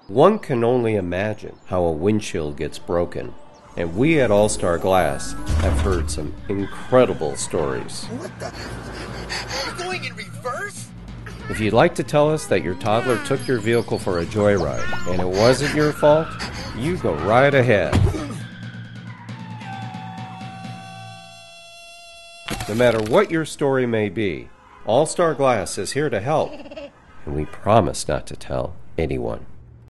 One can only imagine how a windshield gets broken, and we at All Star Glass have heard some incredible stories. What the? We're going in reverse? If you'd like to tell us that your toddler took your vehicle for a joyride and it wasn't your fault, you go right ahead. No matter what your story may be, All Star Glass is here to help, and we promise not to tell anyone.